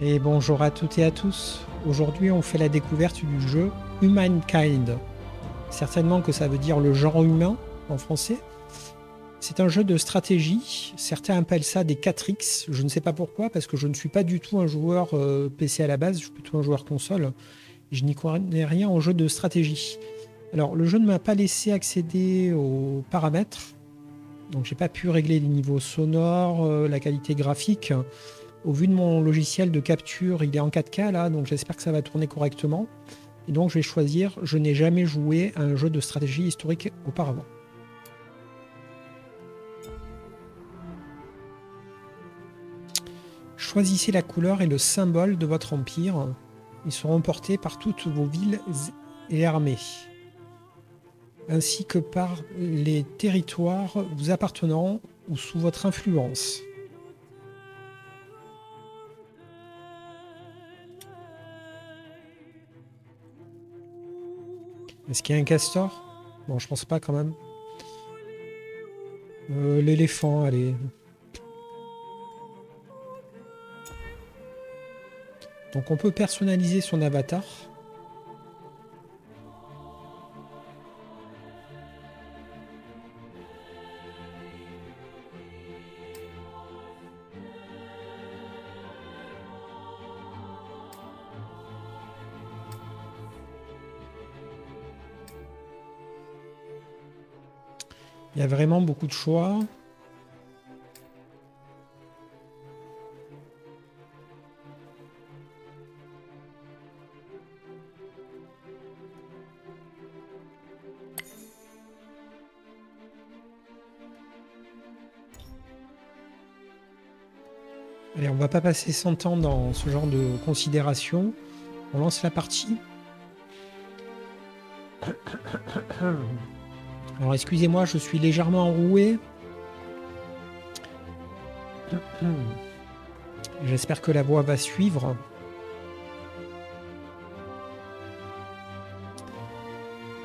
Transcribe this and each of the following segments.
Et bonjour à toutes et à tous. Aujourd'hui, on fait la découverte du jeu Humankind. Certainement que ça veut dire le genre humain en français. C'est un jeu de stratégie. Certains appellent ça des 4X. Je ne sais pas pourquoi, parce que je ne suis pas du tout un joueur PC à la base, je suis plutôt un joueur console. Je n'y connais rien en jeu de stratégie. Alors, le jeu ne m'a pas laissé accéder aux paramètres. Donc, j'ai pas pu régler les niveaux sonores, la qualité graphique. Au vu de mon logiciel de capture, il est en 4K là, donc j'espère que ça va tourner correctement. Et donc je vais choisir, je n'ai jamais joué à un jeu de stratégie historique auparavant. Choisissez la couleur et le symbole de votre empire. Ils seront portés par toutes vos villes et armées, ainsi que par les territoires vous appartenant ou sous votre influence. Est-ce qu'il y a un castor? Bon, je pense pas quand même. L'éléphant, allez. Donc on peut personnaliser son avatar. Il y a vraiment beaucoup de choix. Allez, on va pas passer 100 ans dans ce genre de considération. On lance la partie. Alors excusez-moi, je suis légèrement enroué. J'espère que la voix va suivre.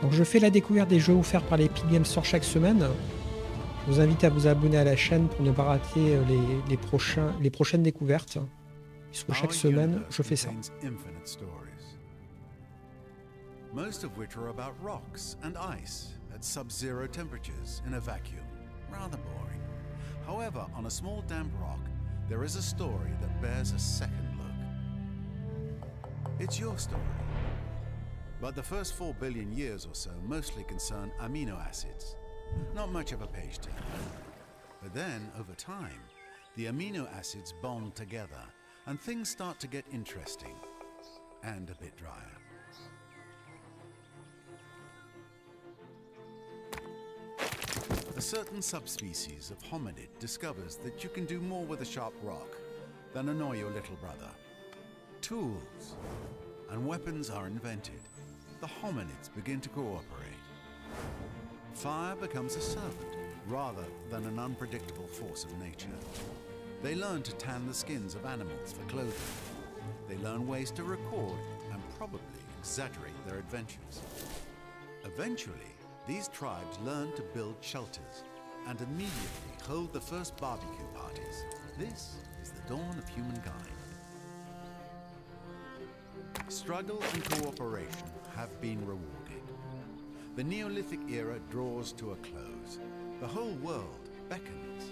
Donc je fais la découverte des jeux offerts par l'Epic Games Store chaque semaine. Je vous invite à vous abonner à la chaîne pour ne pas rater les prochaines découvertes. Puisque chaque semaine, je fais ça. Most of which are about rocks and ice at sub-zero temperatures in a vacuum. Rather boring. However, on a small damp rock, there is a story that bears a second look. It's your story. But the first 4 billion years or so mostly concern amino acids. Not much of a page turner. But then, over time, the amino acids bond together and things start to get interesting and a bit drier. A certain subspecies of hominid discovers that you can do more with a sharp rock than annoy your little brother. Tools and weapons are invented. The hominids begin to cooperate. Fire becomes a servant rather than an unpredictable force of nature. They learn to tan the skins of animals for clothing. They learn ways to record and probably exaggerate their adventures. Eventually, these tribes learn to build shelters and immediately hold the first barbecue parties. This is the dawn of humankind. Struggle and cooperation have been rewarded. The Neolithic era draws to a close. The whole world beckons.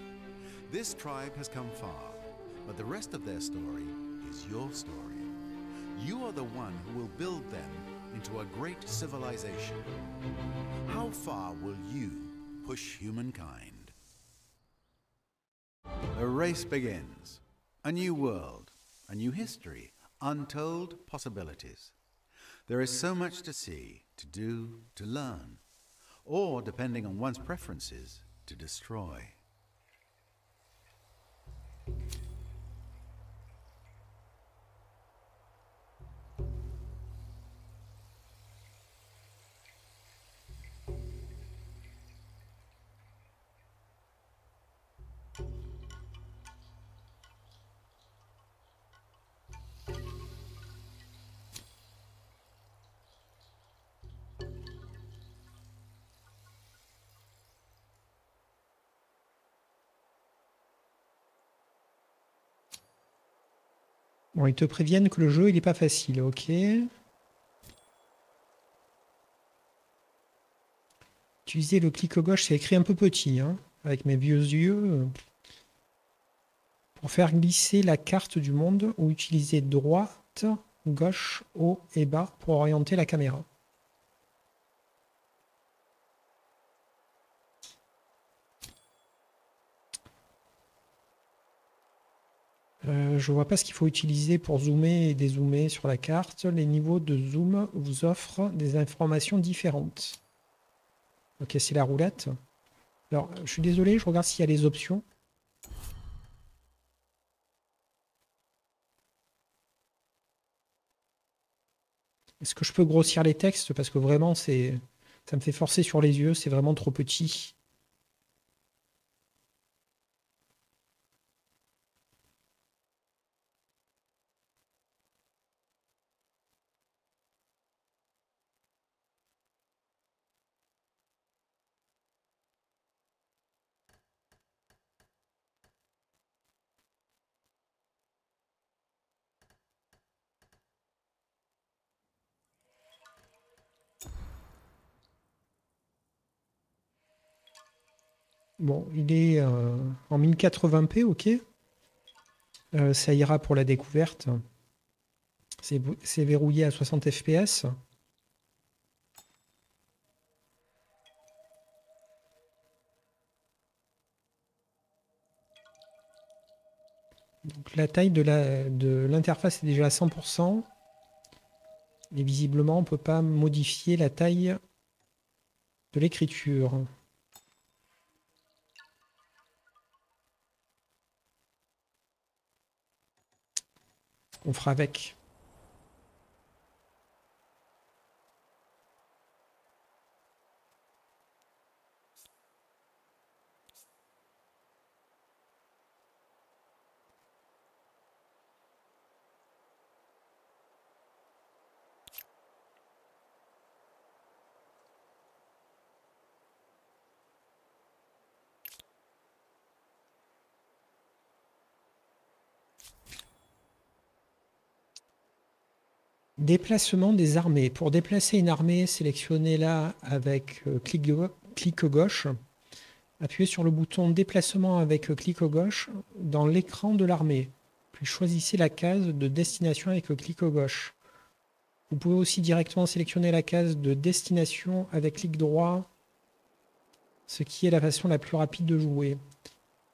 This tribe has come far, but the rest of their story is your story. You are the one who will build them into a great civilization. How far will you push humankind? A race begins. A new world, a new history, untold possibilities. There is so much to see, to do, to learn, or, depending on one's preferences, to destroy. Bon, ils te préviennent que le jeu, il n'est pas facile, ok. Utiliser le clic gauche, c'est écrit un peu petit, hein, avec mes vieux yeux. Pour faire glisser la carte du monde ou utiliser droite, gauche, haut et bas pour orienter la caméra. Je vois pas ce qu'il faut utiliser pour zoomer et dézoomer sur la carte. Les niveaux de zoom vous offrent des informations différentes. Ok, c'est la roulette. Alors, je suis désolé, je regarde s'il y a les options. Est-ce que je peux grossir les textes? Parce que vraiment, ça me fait forcer sur les yeux, c'est vraiment trop petit. Bon, il est en 1080p, ok. Ça ira pour la découverte. C'est verrouillé à 60 fps. Donc la taille de l'interface est déjà à 100%. Et visiblement, on ne peut pas modifier la taille de l'écriture. On fera avec. Déplacement des armées. Pour déplacer une armée, sélectionnez-la avec clic gauche. Appuyez sur le bouton déplacement avec clic gauche dans l'écran de l'armée. Puis choisissez la case de destination avec clic gauche. Vous pouvez aussi directement sélectionner la case de destination avec clic droit, ce qui est la façon la plus rapide de jouer.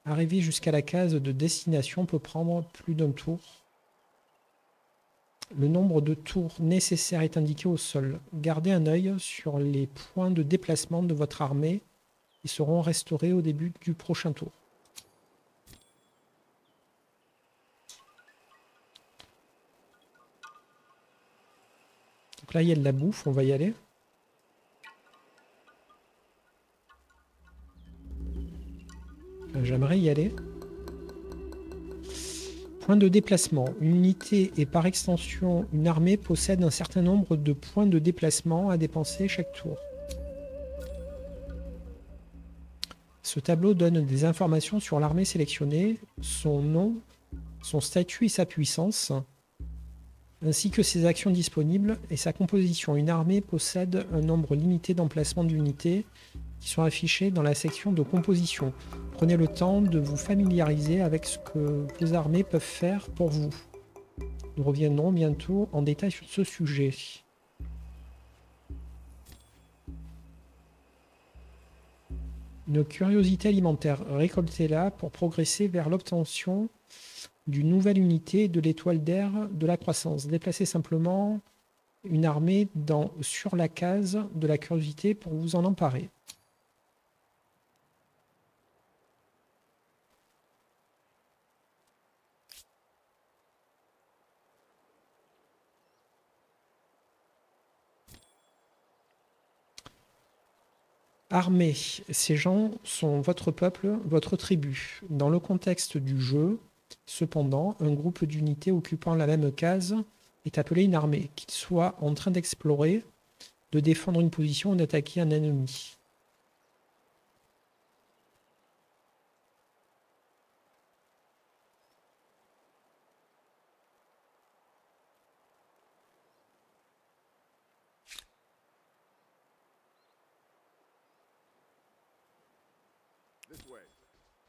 Arriver jusqu'à la case de destination peut prendre plus d'un tour. Le nombre de tours nécessaires est indiqué au sol. Gardez un œil sur les points de déplacement de votre armée. Ils seront restaurés au début du prochain tour. Donc là, il y a de la bouffe, on va y aller. J'aimerais y aller. Point de déplacement. Une unité et par extension une armée possède un certain nombre de points de déplacement à dépenser chaque tour. Ce tableau donne des informations sur l'armée sélectionnée, son nom, son statut et sa puissance, ainsi que ses actions disponibles et sa composition. Une armée possède un nombre limité d'emplacements d'unités qui sont affichés dans la section de composition. Prenez le temps de vous familiariser avec ce que vos armées peuvent faire pour vous. Nous reviendrons bientôt en détail sur ce sujet. Une curiosité alimentaire. Récoltez-la pour progresser vers l'obtention d'une nouvelle unité de l'étoile d'air de la croissance. Déplacez simplement une armée sur la case de la curiosité pour vous en emparer. Armée, ces gens sont votre peuple, votre tribu. Dans le contexte du jeu, cependant, un groupe d'unités occupant la même case est appelé une armée, qu'il soit en train d'explorer, de défendre une position ou d'attaquer un ennemi.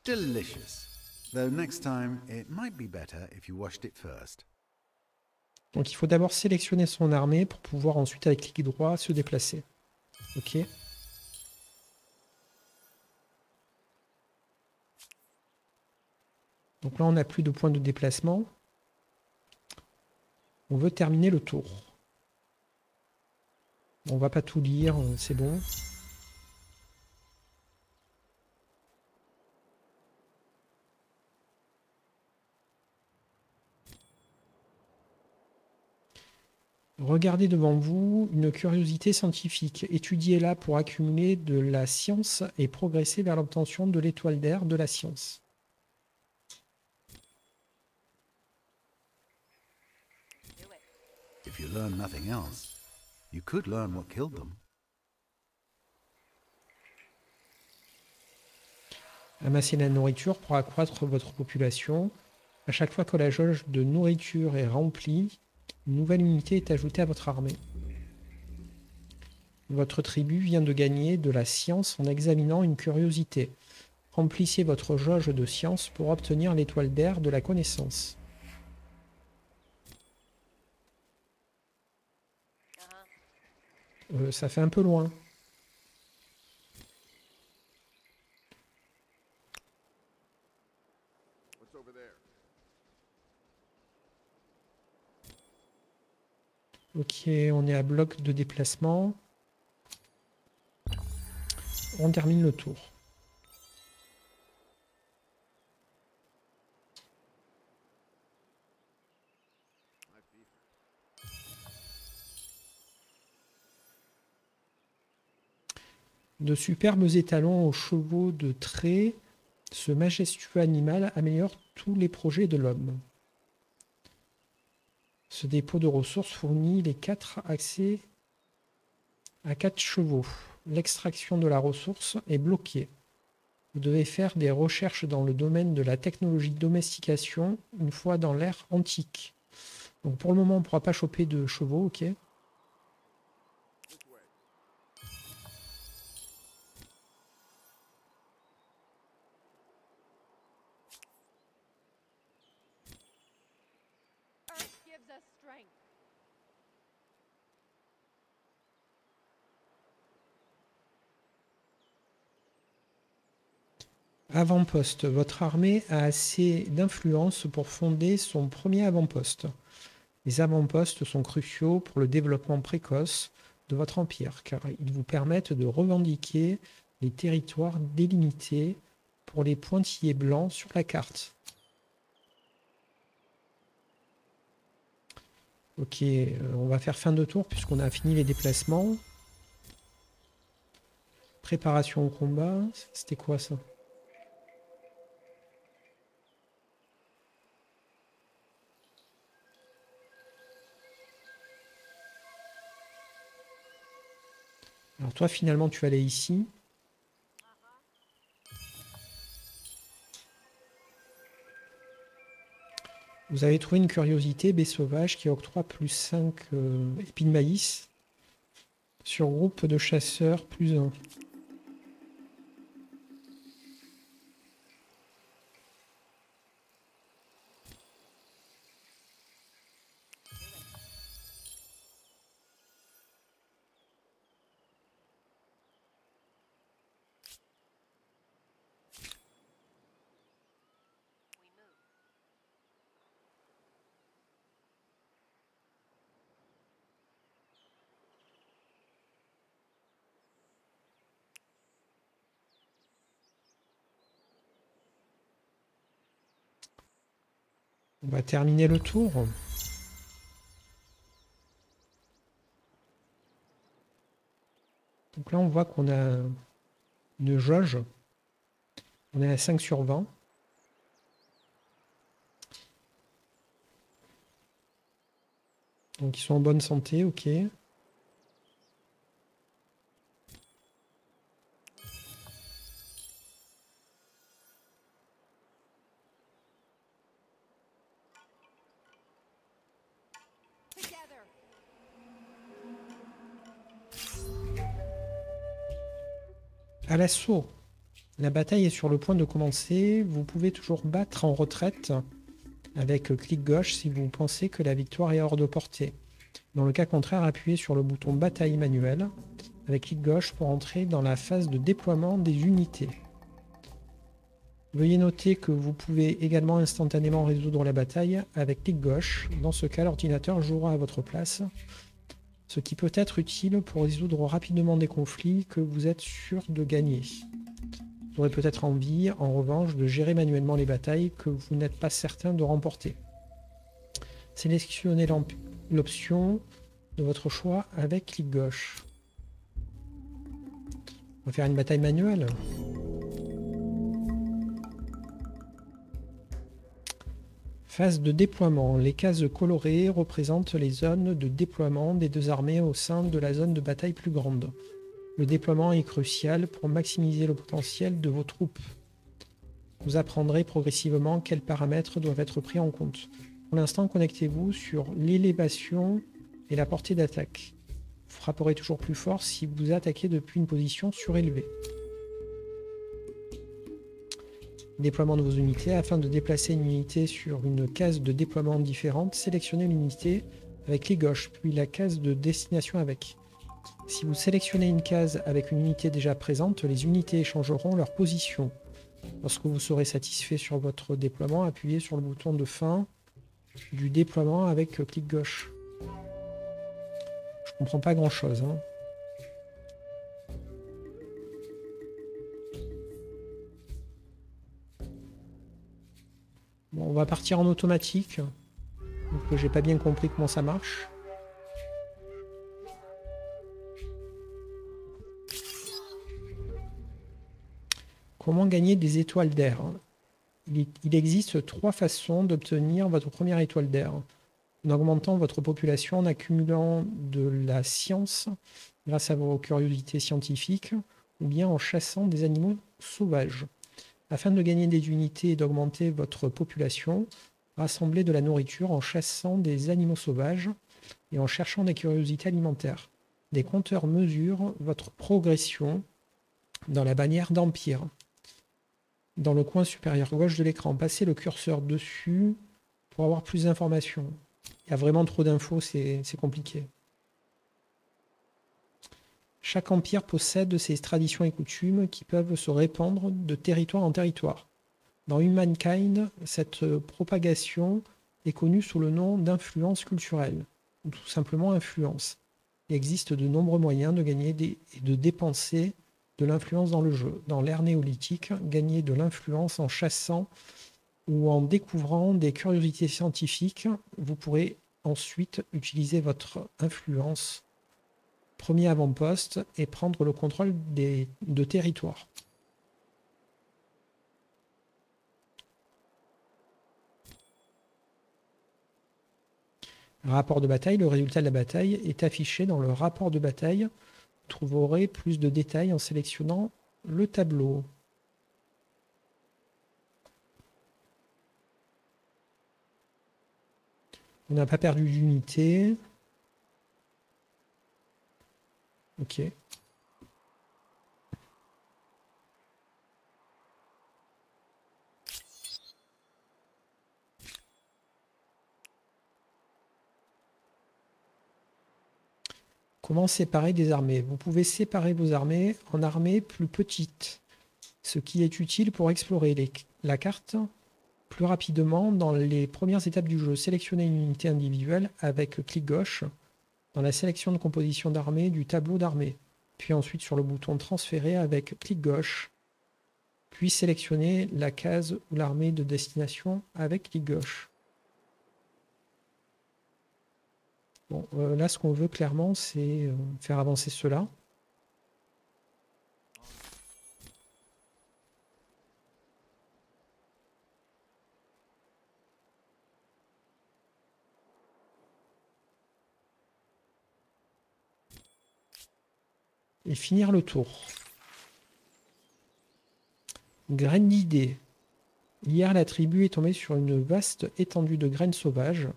Delicious. Though next time, it might be better if you washed it first. Donc il faut d'abord sélectionner son armée pour pouvoir ensuite avec clic droit se déplacer. Ok. Donc là on n'a plus de points de déplacement. On veut terminer le tour. On va pas tout lire, c'est bon. Regardez devant vous une curiosité scientifique. Étudiez-la pour accumuler de la science et progresser vers l'obtention de l'étoile d'air de la science. If you learn nothing else, you could learn what killed them. Amassez la nourriture pour accroître votre population. À chaque fois que la jauge de nourriture est remplie, une nouvelle unité est ajoutée à votre armée. Votre tribu vient de gagner de la science en examinant une curiosité. Remplissez votre jauge de science pour obtenir l'étoile d'air de la connaissance. Ça fait un peu loin. Ok, on est à bloc de déplacement. On termine le tour. De superbes étalons aux chevaux de trait, ce majestueux animal améliore tous les projets de l'homme. Ce dépôt de ressources fournit les 4 accès à 4 chevaux. L'extraction de la ressource est bloquée. Vous devez faire des recherches dans le domaine de la technologie de domestication une fois dans l'ère antique. Donc pour le moment, on ne pourra pas choper de chevaux, ok. Avant-poste. Votre armée a assez d'influence pour fonder son premier avant-poste. Les avant-postes sont cruciaux pour le développement précoce de votre empire, car ils vous permettent de revendiquer les territoires délimités pour les pointillés blancs sur la carte. Ok, on va faire fin de tour puisqu'on a fini les déplacements. Préparation au combat, c'était quoi ça ? Alors toi, finalement, tu vas aller ici. Vous avez trouvé une curiosité, baie sauvage, qui octroie plus 5 épis de maïs sur groupe de chasseurs plus 1. On va terminer le tour. Donc là, on voit qu'on a une jauge. On est à 5 sur 20. Donc ils sont en bonne santé, ok. À l'assaut. La bataille est sur le point de commencer. Vous pouvez toujours battre en retraite avec clic gauche si vous pensez que la victoire est hors de portée. Dans le cas contraire, appuyez sur le bouton bataille manuelle avec clic gauche pour entrer dans la phase de déploiement des unités. Veuillez noter que vous pouvez également instantanément résoudre la bataille avec clic gauche. Dans ce cas, l'ordinateur jouera à votre place, ce qui peut être utile pour résoudre rapidement des conflits que vous êtes sûr de gagner. Vous aurez peut-être envie, en revanche, de gérer manuellement les batailles que vous n'êtes pas certain de remporter. Sélectionnez l'option de votre choix avec clic gauche. On va faire une bataille manuelle. Phase de déploiement. Les cases colorées représentent les zones de déploiement des deux armées au sein de la zone de bataille plus grande. Le déploiement est crucial pour maximiser le potentiel de vos troupes. Vous apprendrez progressivement quels paramètres doivent être pris en compte. Pour l'instant, connectez-vous sur l'élévation et la portée d'attaque. Vous frapperez toujours plus fort si vous attaquez depuis une position surélevée. Déploiement de vos unités. Afin de déplacer une unité sur une case de déploiement différente, sélectionnez l'unité avec clic gauche, puis la case de destination avec. Si vous sélectionnez une case avec une unité déjà présente, les unités échangeront leur position. Lorsque vous serez satisfait sur votre déploiement, appuyez sur le bouton de fin du déploiement avec clic gauche. Je comprends pas grand chose. Bon, on va partir en automatique. Donc j'ai pas bien compris comment ça marche. Comment gagner des étoiles d'air? Il existe 3 façons d'obtenir votre première étoile d'air. En augmentant votre population, en accumulant de la science grâce à vos curiosités scientifiques, ou bien en chassant des animaux sauvages. Afin de gagner des unités et d'augmenter votre population, rassemblez de la nourriture en chassant des animaux sauvages et en cherchant des curiosités alimentaires. Des compteurs mesurent votre progression dans la bannière d'Empire. Dans le coin supérieur gauche de l'écran, passez le curseur dessus pour avoir plus d'informations. Il y a vraiment trop d'infos, c'est compliqué. Chaque empire possède ses traditions et coutumes qui peuvent se répandre de territoire en territoire. Dans Humankind, cette propagation est connue sous le nom d'influence culturelle, ou tout simplement influence. Il existe de nombreux moyens de gagner et de dépenser de l'influence dans le jeu. Dans l'ère néolithique, gagner de l'influence en chassant ou en découvrant des curiosités scientifiques. Vous pourrez ensuite utiliser votre influence premier avant-poste et prendre le contrôle de territoires. Rapport de bataille. Le résultat de la bataille est affiché dans le rapport de bataille. Vous trouverez plus de détails en sélectionnant le tableau. On n'a pas perdu d'unité. Ok. Comment séparer des armées? Vous pouvez séparer vos armées en armées plus petites, ce qui est utile pour explorer la carte plus rapidement dans les premières étapes du jeu. Sélectionnez une unité individuelle avec clic gauche dans la sélection de composition d'armée du tableau d'armée, puis ensuite sur le bouton transférer avec clic gauche, puis sélectionnez la case ou l'armée de destination avec clic gauche. Bon, là ce qu'on veut clairement c'est faire avancer cela. Et finir le tour. Graines d'idées. Hier, la tribu est tombée sur une vaste étendue de graines sauvages,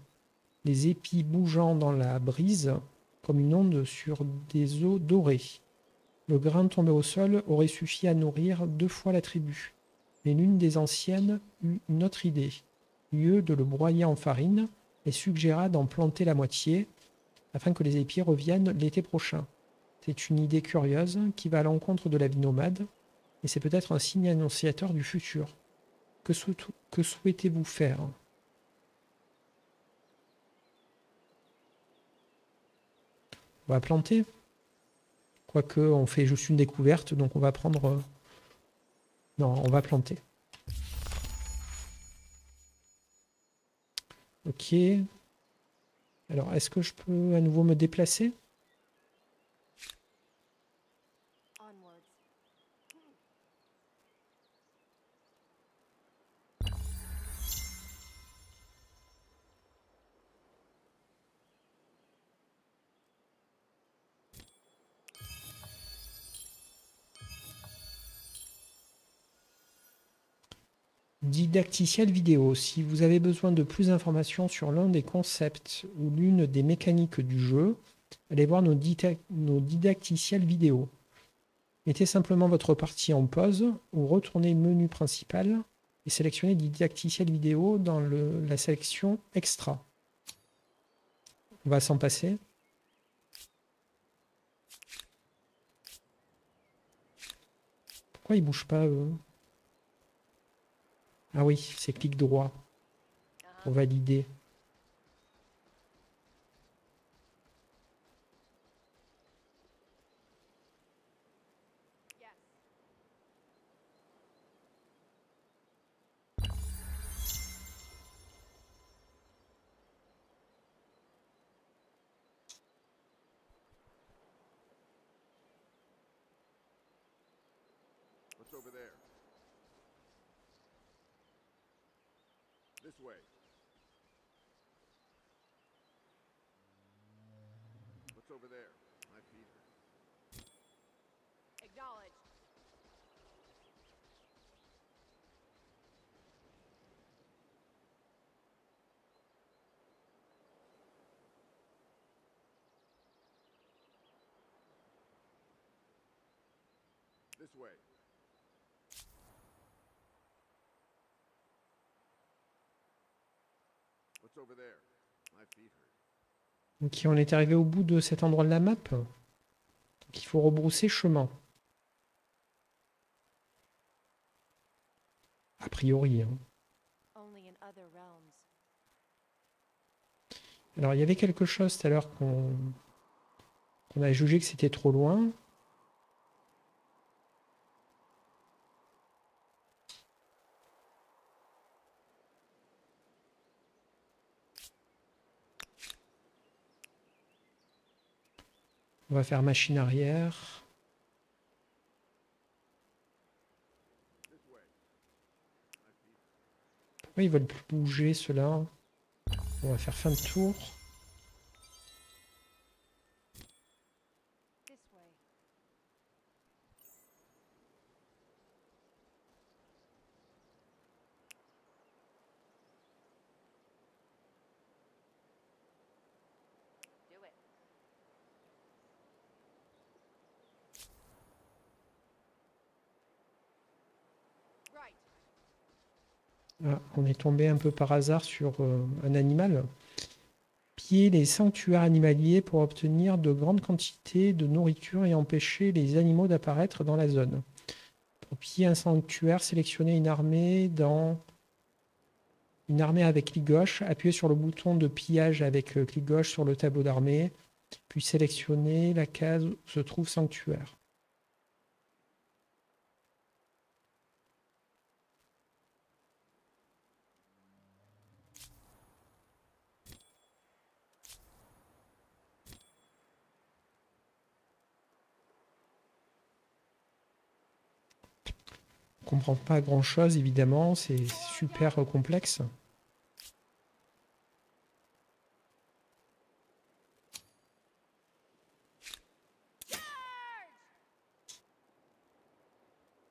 les épis bougeant dans la brise comme une onde sur des eaux dorées. Le grain tombé au sol aurait suffi à nourrir 2 fois la tribu. Mais l'une des anciennes eut une autre idée. Lieu de le broyer en farine, et suggéra d'en planter la moitié, afin que les épis reviennent l'été prochain. C'est une idée curieuse qui va à l'encontre de la vie nomade, et c'est peut-être un signe annonciateur du futur. Que souhaitez-vous faire? On va planter. Quoique, on fait juste une découverte, donc on va prendre... Non, on va planter. Ok. Alors, est-ce que je peux à nouveau me déplacer? Didacticiel vidéo. Si vous avez besoin de plus d'informations sur l'un des concepts ou l'une des mécaniques du jeu, allez voir nos didacticiels vidéo. Mettez simplement votre partie en pause ou retournez menu principal et sélectionnez didacticiel vidéo dans la sélection extra. On va s'en passer. Pourquoi ils bougent pas eux? Ah oui, c'est clic droit pour valider. What's over there? This way. What's over there? My feet hurt. Acknowledged. This way. What's over there? My feet hurt. Donc on est arrivé au bout de cet endroit de la map. Donc il faut rebrousser chemin. A priori. Hein. Alors il y avait quelque chose tout à l'heure qu'on a jugé que c'était trop loin. On va faire machine arrière. Pourquoi ils veulent plus bouger ceux-là? On va faire fin de tour. Ah, on est tombé un peu par hasard sur un animal. Piller les sanctuaires animaliers pour obtenir de grandes quantités de nourriture et empêcher les animaux d'apparaître dans la zone. Pour piller un sanctuaire, sélectionnez une armée avec clic gauche, appuyez sur le bouton de pillage avec clic gauche sur le tableau d'armée, puis sélectionnez la case où se trouve sanctuaire. On comprend pas grand chose évidemment, c'est super complexe.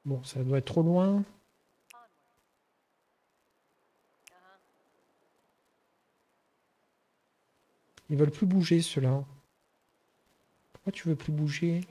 Bon, ça doit être trop loin. Ils veulent plus bouger ceux-là. Pourquoi tu veux plus bouger?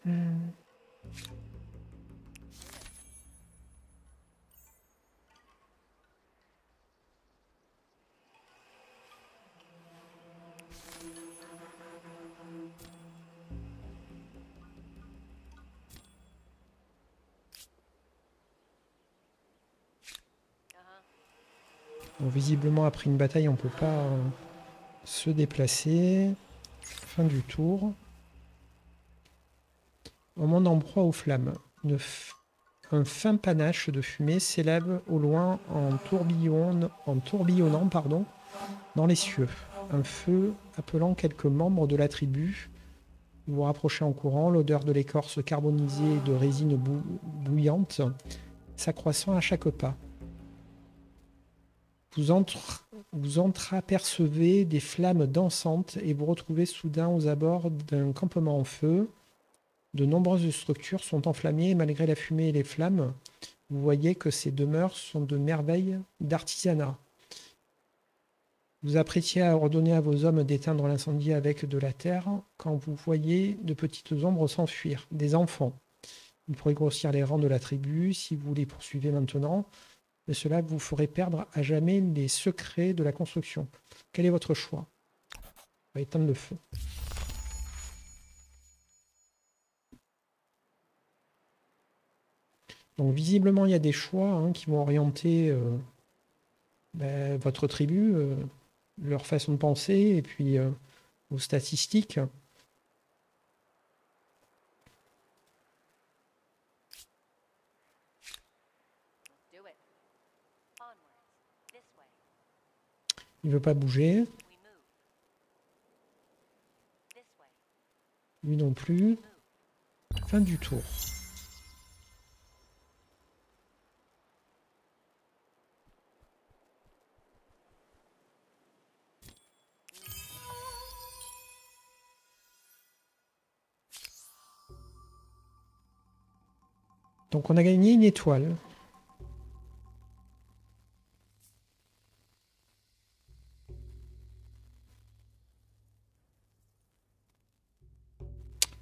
Bon, visiblement, après une bataille, on peut pas se déplacer. Fin du tour. Moment d'en proie aux flammes. Un fin panache de fumée s'élève au loin en tourbillonnant dans les cieux. Un feu appelant quelques membres de la tribu. Vous vous rapprochez en courant, l'odeur de l'écorce carbonisée et de résine bouillante s'accroissant à chaque pas. Vous entreapercevez des flammes dansantes et vous retrouvez soudain aux abords d'un campement en feu. De nombreuses structures sont enflammées et malgré la fumée et les flammes, vous voyez que ces demeures sont de merveilles d'artisanat. Vous apprêtiez à ordonner à vos hommes d'éteindre l'incendie avec de la terre quand vous voyez de petites ombres s'enfuir, des enfants. Vous pourrez grossir les rangs de la tribu si vous les poursuivez maintenant, mais cela vous ferait perdre à jamais les secrets de la construction. Quel est votre choix? On va éteindre le feu. Donc visiblement, il y a des choix qui vont orienter votre tribu, leur façon de penser et puis vos statistiques. Il veut pas bouger. Lui non plus. Fin du tour. Donc on a gagné une étoile.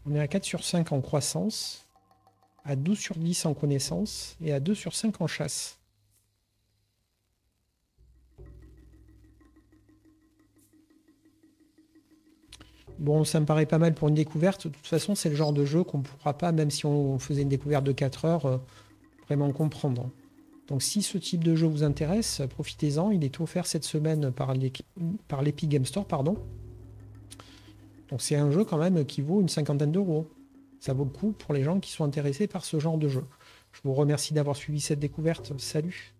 On est à 4 sur 5 en croissance, à 12 sur 10 en connaissance et à 2 sur 5 en chasse. Bon, ça me paraît pas mal pour une découverte. De toute façon, c'est le genre de jeu qu'on ne pourra pas, même si on faisait une découverte de 4 heures, vraiment comprendre. Donc si ce type de jeu vous intéresse, profitez-en. Il est offert cette semaine par l'Epic Game Store, pardon. Donc c'est un jeu quand même qui vaut une 50aine d'euros. Ça vaut le coup pour les gens qui sont intéressés par ce genre de jeu. Je vous remercie d'avoir suivi cette découverte. Salut!